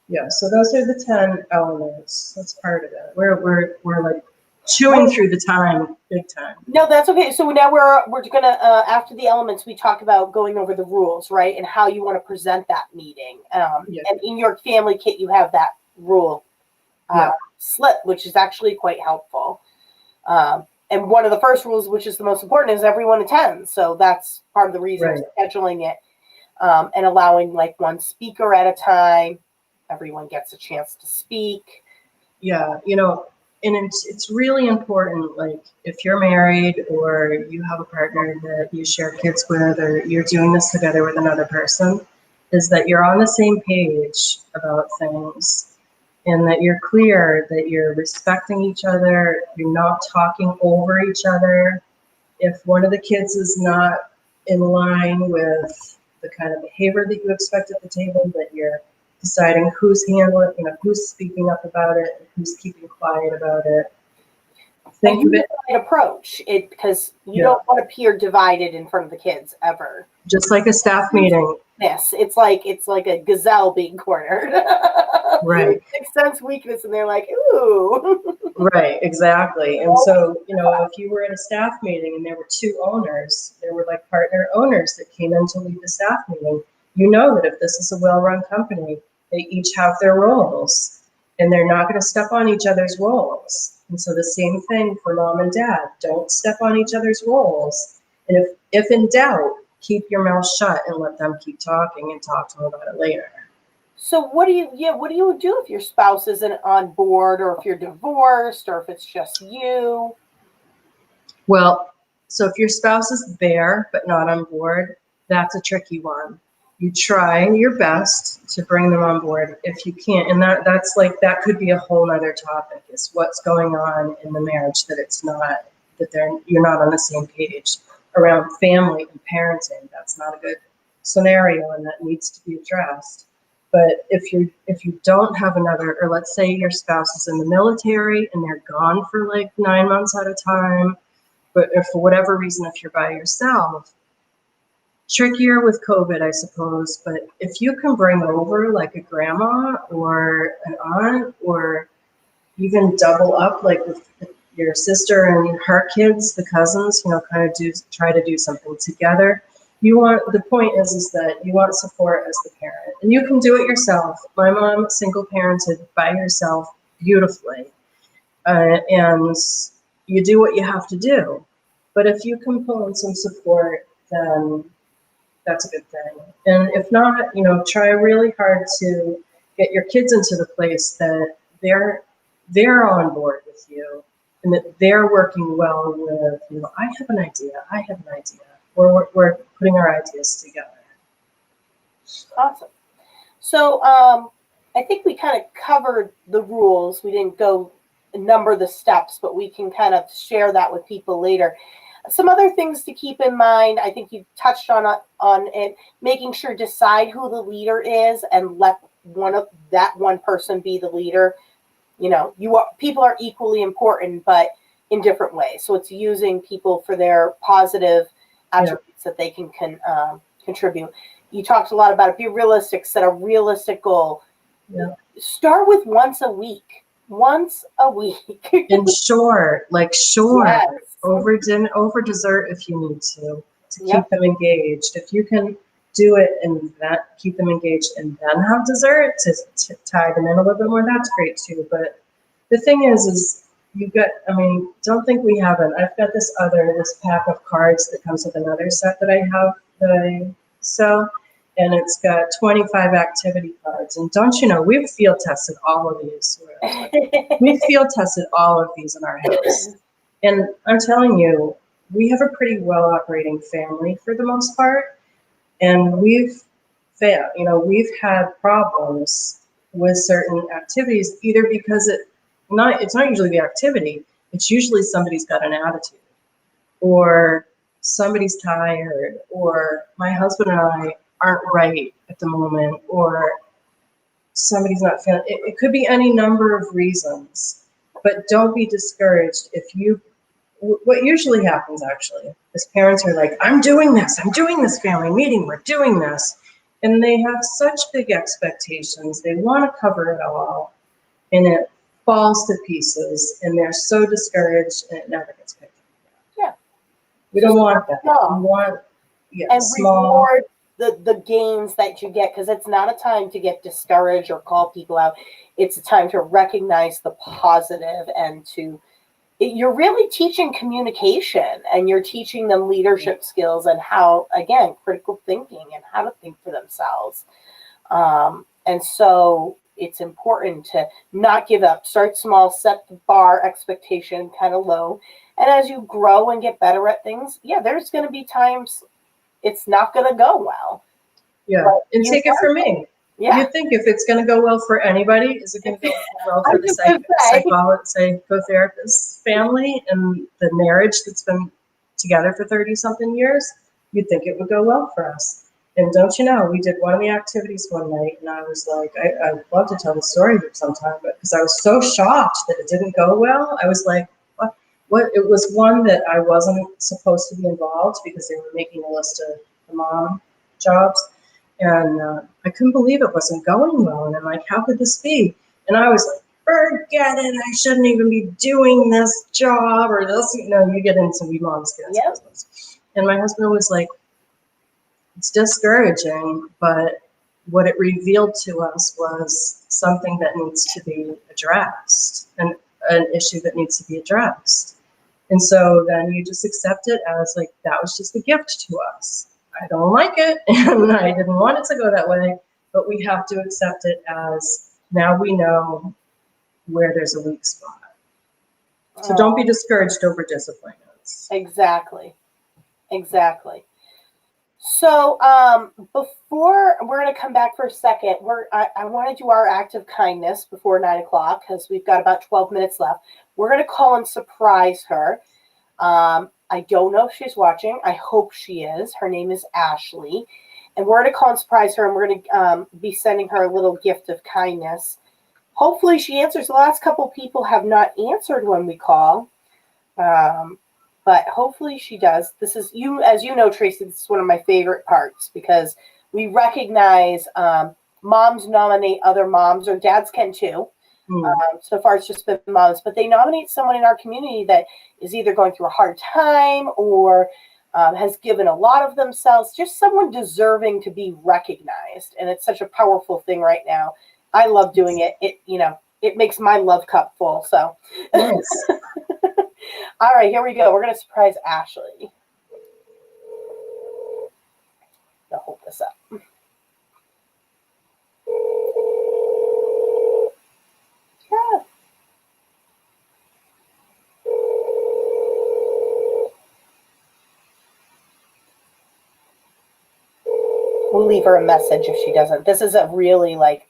Yeah. So those are the 10 elements. That's part of it. We're like chewing through the time, big time. No, that's okay. So now we're gonna after the elements, we talk about going over the rules, right, and how you want to present that meeting. And in your family kit, you have that rule slip, which is actually quite helpful. And one of the first rules, which is the most important, is everyone attends. So that's part of the reason of scheduling it and allowing like one speaker at a time. Everyone gets a chance to speak. Yeah, and it's really important, like if you're married or you have a partner that you share kids with, or you're doing this together with another person, is that you're on the same page about things and that you're clear, that you're respecting each other, you're not talking over each other. If one of the kids is not in line with the kind of behavior that you expect at the table, that you're deciding who's handling, who's speaking up about it, who's keeping quiet about it. Think of it. Approach it because you don't want to appear divided in front of the kids ever. Just like a staff meeting. Yes, it's like a gazelle being cornered. Right. It sense weakness, and they're like, ooh. Right, exactly. And so, if you were at a staff meeting and there were two owners, there were like partner owners that came in to lead the staff meeting. You know that if this is a well-run company, they each have their roles and they're not going to step on each other's roles. And so the same thing for mom and dad, don't step on each other's roles. And if in doubt, keep your mouth shut and let them keep talking and talk to them about it later. So what do you do if your spouse isn't on board, or if you're divorced, or if it's just you? Well, so if your spouse is there but not on board, that's a tricky one. You try your best to bring them on board if you can't. And that's like, that could be a whole other topic, is what's going on in the marriage you're not on the same page around family and parenting. That's not a good scenario, and that needs to be addressed. But if you don't have another, or let's say your spouse is in the military and they're gone for like 9 months at a time, but if for whatever reason, if you're by yourself, trickier with COVID, I suppose, but if you can bring over like a grandma or an aunt, or even double up like with your sister and her kids, the cousins, kind of try to do something together. The point is that you want support as the parent, and you can do it yourself. My mom single parented by herself beautifully, and you do what you have to do. But if you can pull in some support, then that's a good thing. And if not, try really hard to get your kids into the place that they're on board with you, and that they're working well with, I have an idea. We're putting our ideas together. Awesome. So I think we kind of covered the rules. We didn't go number the steps, but we can kind of share that with people later. Some other things to keep in mind, I think you touched on it, making sure decide who the leader is and let one person be the leader. People are equally important, but in different ways. So it's using people for their positive attributes that they can contribute. You talked a lot about it. Be realistic. Set a realistic goal. Yeah. Start with once a week. And short. Yes. Over dessert if you need to keep them engaged. If you can do it and keep them engaged and then have dessert to tie them in a little bit more, that's great too. But the thing is don't think we haven't. I've got this pack of cards that comes with another set that I sell, and it's got 25 activity cards. And don't you know, we've field tested all of these. We've field tested all of these in our house. And I'm telling you, we have a pretty well operating family for the most part. And we've had problems with certain activities, either because It's not usually the activity. It's usually somebody's got an attitude, or somebody's tired, or my husband and I aren't right at the moment, or somebody's not feeling it. It could be any number of reasons, but don't be discouraged if you. What usually happens actually is parents are like, I'm doing this family meeting, we're doing this. And they have such big expectations. They want to cover it all, and it falls to pieces, and they're so discouraged, and it never gets picked up. Yeah. We don't want that. No. We want and small. Reward the gains that you get, because it's not a time to get discouraged or call people out. It's a time to recognize the positive and you're really teaching communication, and you're teaching them leadership skills and how, again, critical thinking and how to think for themselves. And so it's important to not give up. Start small, set the bar expectation kind of low. And as you grow and get better at things, there's going to be times it's not going to go well. Yeah, and take it from me. Yeah. You think if it's going to go well for anybody, is it going to go well for the psychotherapist family and the marriage that's been together for 30-something years? You'd think it would go well for us. And don't you know, we did one of the activities one night, and I was like, I'd love to tell the story sometime, but because I was so shocked that it didn't go well, I was like, what? It was one that I wasn't supposed to be involved because they were making a list of the mom jobs. And I couldn't believe it wasn't going well. And I'm like, how could this be? And I was like, forget it. I shouldn't even be doing this job or this. You get into we moms get into business. And my husband was like, it's discouraging, but what it revealed to us was something that needs to be addressed, and an issue that needs to be addressed. And so then you just accept it as like, that was just a gift to us. I don't like it, and I didn't want it to go that way, but we have to accept it as, now we know where there's a weak spot. So don't be discouraged over disappointments. Exactly. So before, we're going to come back for a second. I want to do our act of kindness before 9 o'clock, because we've got about 12 minutes left. We're going to call and surprise her. I don't know if she's watching. I hope she is. Her name is Ashley. And we're going to call and surprise her, and we're going to be sending her a little gift of kindness. Hopefully she answers. The last couple people have not answered when we call. But hopefully she does. This is, as you know, Tracy, this is one of my favorite parts, because we recognize moms nominate other moms, or dads can too. So far it's just been moms, but they nominate someone in our community that is either going through a hard time or has given a lot of themselves, just someone deserving to be recognized. And it's such a powerful thing right now. I love doing it. It makes my love cup full. So nice. All right, here we go. We're going to surprise Ashley. I'll hold this up. Yeah. We'll leave her a message if she doesn't. This is a really the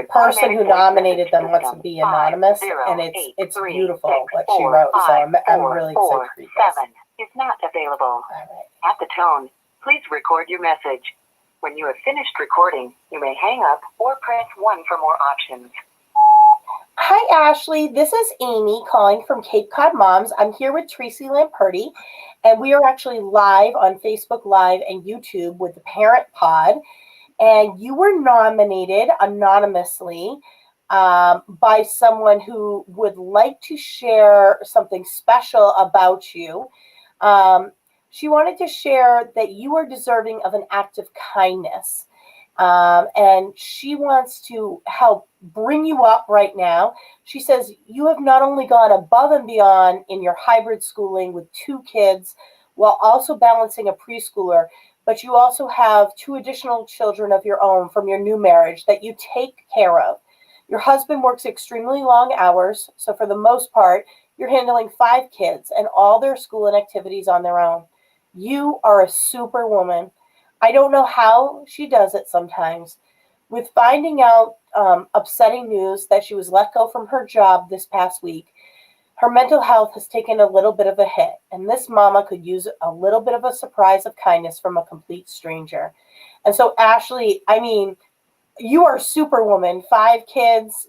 person who nominated them wants to be anonymous, and it's beautiful what she wrote. So I'm really excited to read this. Is not available. At the tone, please record your message. When you have finished recording, you may hang up or press 1 for more options. Hi, Ashley. This is Amy calling from Cape Cod Moms. I'm here with Tracy Lamperti, and we are actually live on Facebook Live and YouTube with the Parent Pod. And you were nominated anonymously by someone who would like to share something special about you. She wanted to share that you are deserving of an act of kindness. And she wants to help bring you up right now. She says you have not only gone above and beyond in your hybrid schooling with 2 kids while also balancing a preschooler, but you also have 2 additional children of your own from your new marriage that you take care of. Your husband works extremely long hours, so for the most part, you're handling 5 kids and all their school and activities on their own. You are a superwoman. I don't know how she does it sometimes, with finding out upsetting news that she was let go from her job this past week, her mental health has taken a little bit of a hit, and this mama could use a little bit of a surprise of kindness from a complete stranger. And so, Ashley, I mean, you are superwoman, 5 kids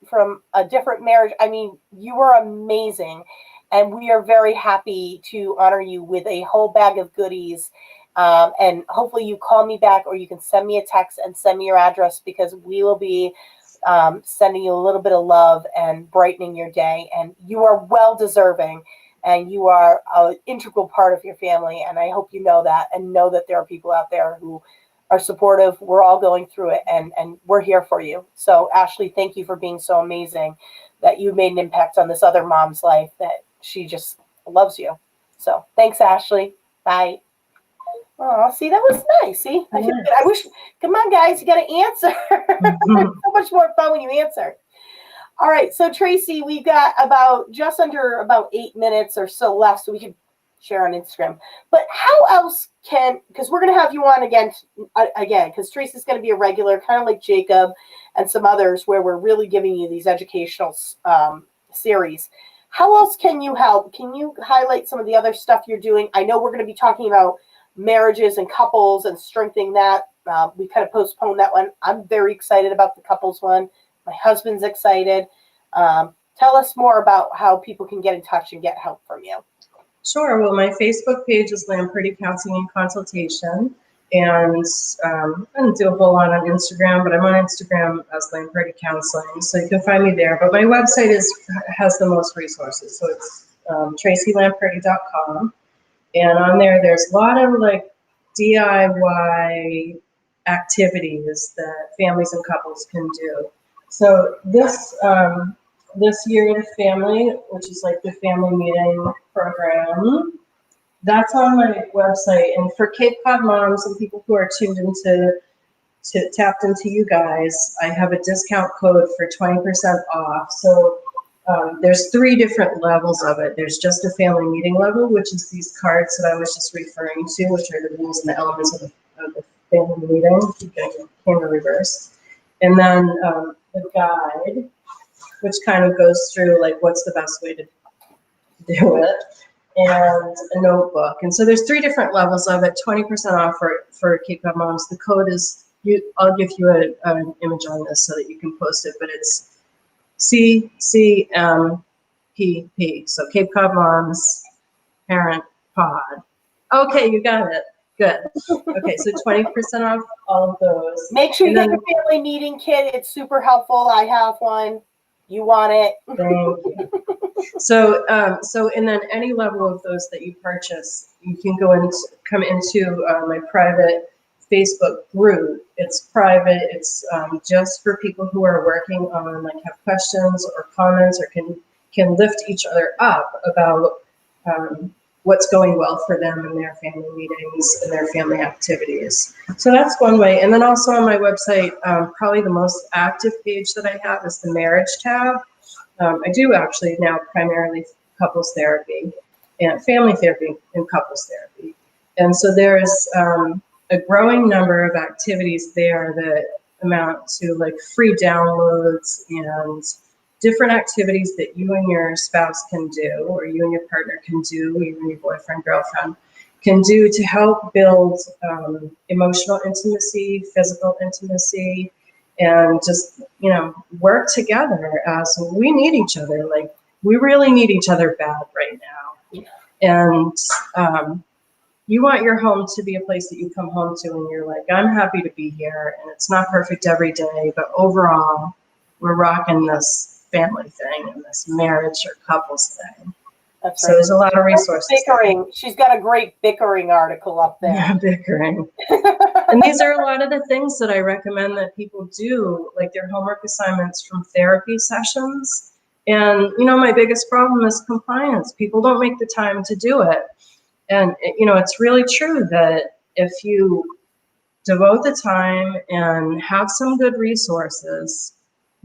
from a different marriage. I mean, you are amazing. And we are very happy to honor you with a whole bag of goodies. And hopefully you call me back, or you can send me a text and send me your address, because we will be sending you a little bit of love and brightening your day. And you are well deserving, and you are an integral part of your family. And I hope you know that, and know that there are people out there who are supportive. We're all going through it, and we're here for you. So Ashley, thank you for being so amazing, that you made an impact on this other mom's life, that she just loves you. So thanks, Ashley. Bye. Oh, see, that was nice. See, I feel good. I wish, come on, guys, you got to answer. It's so much more fun when you answer. All right, so Tracy, we've got just under about 8 minutes or so left, so we could share on Instagram. But how else because we're going to have you on again, because Tracy's going to be a regular, kind of like Jacob and some others, where we're really giving you these educational series. How else can you help? Can you highlight some of the other stuff you're doing? I know we're going to be talking about marriages and couples and strengthening that. We kind of postponed that one. I'm very excited about the couples one. My husband's excited. Tell us more about how people can get in touch and get help from you. Sure. Well, my Facebook page is Lamperti Counseling and Consultation. And I don't do a whole lot on Instagram, but I'm on Instagram as Lamperti Counseling, so you can find me there. But my website has the most resources, so it's tracylamperti.com. And on there's a lot of like DIY activities that families and couples can do. So this year with family, which is like the family meeting program, that's on my website. And for Cape Cod moms and people who are tuned into tapped into you guys, I have a discount code for 20% off. So there's 3 different levels of it. There's just a family meeting level, which is these cards that I was just referring to, which are the rules and the elements of the family meeting. Keep getting the camera reversed. And then the guide, which kind of goes through like what's the best way to do it, and a notebook. And so there's 3 different levels of it, 20% off for Cape Cod moms. The code is, I'll give you an image on this so that you can post it, but it's CCMPP. So Cape Cod Moms Parent Pod. Okay, you got it. Good. Okay, so 20% off all of those. Make sure you get your family meeting kit. It's super helpful. I have one. You want it. Thank you. So and then any level of those that you purchase, you can come into my private Facebook group. It's private. It's just for people who are working on, like, have questions or comments, or can lift each other up about what's going well for them in their family meetings and their family activities. So that's one way. And then also on my website, probably the most active page that I have is the marriage tab. I do actually now primarily couples therapy and family therapy and couples therapy. And so there's a growing number of activities there that amount to like free downloads and different activities that you and your spouse can do, or you and your partner can do, you and your boyfriend, girlfriend can do to help build emotional intimacy, physical intimacy, and just, work together as we need each other. Like, we really need each other bad right now. And you want your home to be a place that you come home to and you're like, I'm happy to be here, and it's not perfect every day, but overall, we're rocking this family thing and this marriage or couples thing. That's so right. There's a lot of resources. Bickering. She's got a great bickering article up there. Yeah, bickering. And these are a lot of the things that I recommend that people do, like their homework assignments from therapy sessions. And, my biggest problem is compliance. People don't make the time to do it. And, it's really true that if you devote the time and have some good resources,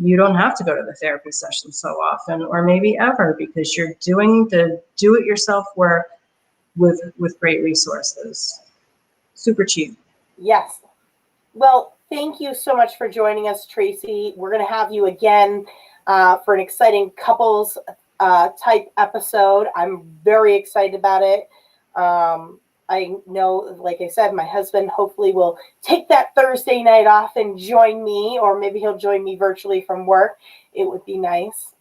you don't have to go to the therapy session so often, or maybe ever, because you're doing the do-it-yourself work with great resources. Super cheap. Yes. Well, Thank you so much for joining us, Tracy. We're going to have you again for an exciting couples type episode. I'm very excited about it. I know, like I said, my husband hopefully will take that Thursday night off and join me, or maybe he'll join me virtually from work. It would be nice.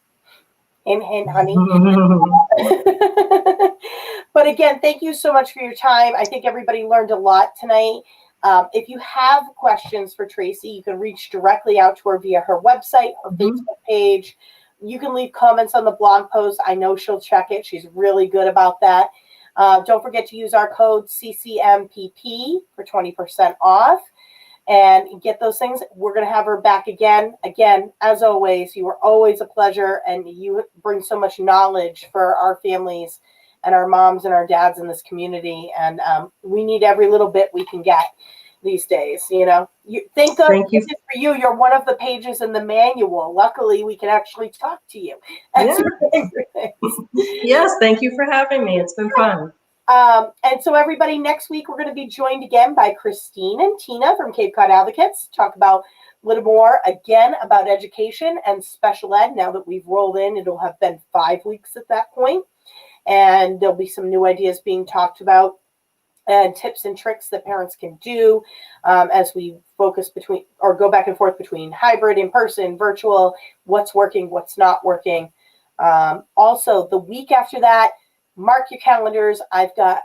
Hint, hint, honey. But again, thank you so much for your time. I think everybody learned a lot tonight. If you have questions for Tracy, you can reach directly out to her via her website, her Facebook page. You can leave comments on the blog post. I know she'll check it. She's really good about that. Don't forget to use our code CCMPP for 20% off and get those things. We're going to have her back again. Again, as always, you are always a pleasure, and you bring so much knowledge for our families and our moms and our dads in this community. And we need every little bit we can get these days. You know, think of it for you. You're one of the pages in the manual. Luckily, we can actually talk to you. Yes, thank you for having me. It's been fun. And so everybody, next week, we're going to be joined again by Christine and Tina from Cape Cod Advocates to talk about a little more, again, about education and special ed. Now that we've rolled in, it'll have been 5 weeks at that point. And there'll be some new ideas being talked about and tips and tricks that parents can do as we focus between or go back and forth between hybrid, in-person, virtual, what's working, what's not working. Also, the week after that, mark your calendars. I've got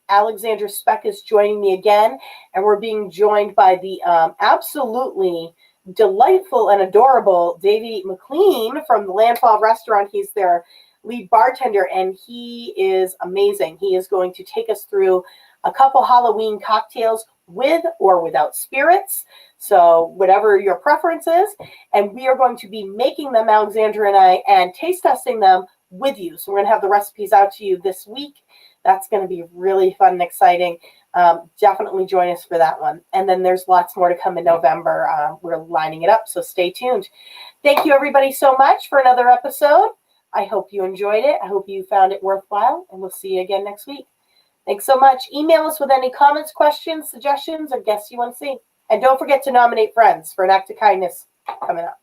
Alexandra Speck is joining me again, and we're being joined by the absolutely delightful and adorable Davey McLean from the Landfall Restaurant. He's their lead bartender, and he is amazing. He is going to take us through a couple Halloween cocktails with or without spirits, so whatever your preference is, and we are going to be making them, Alexandra and I, and taste testing them with you. So we're going to have the recipes out to you this week. That's going to be really fun and exciting. Definitely join us for that one. And then there's lots more to come in November. We're lining it up, so stay tuned. Thank you, everybody, so much for another episode. I hope you enjoyed it. I hope you found it worthwhile, and we'll see you again next week. Thanks so much. Email us with any comments, questions, suggestions, or guests you want to see. And don't forget to nominate friends for an act of kindness coming up.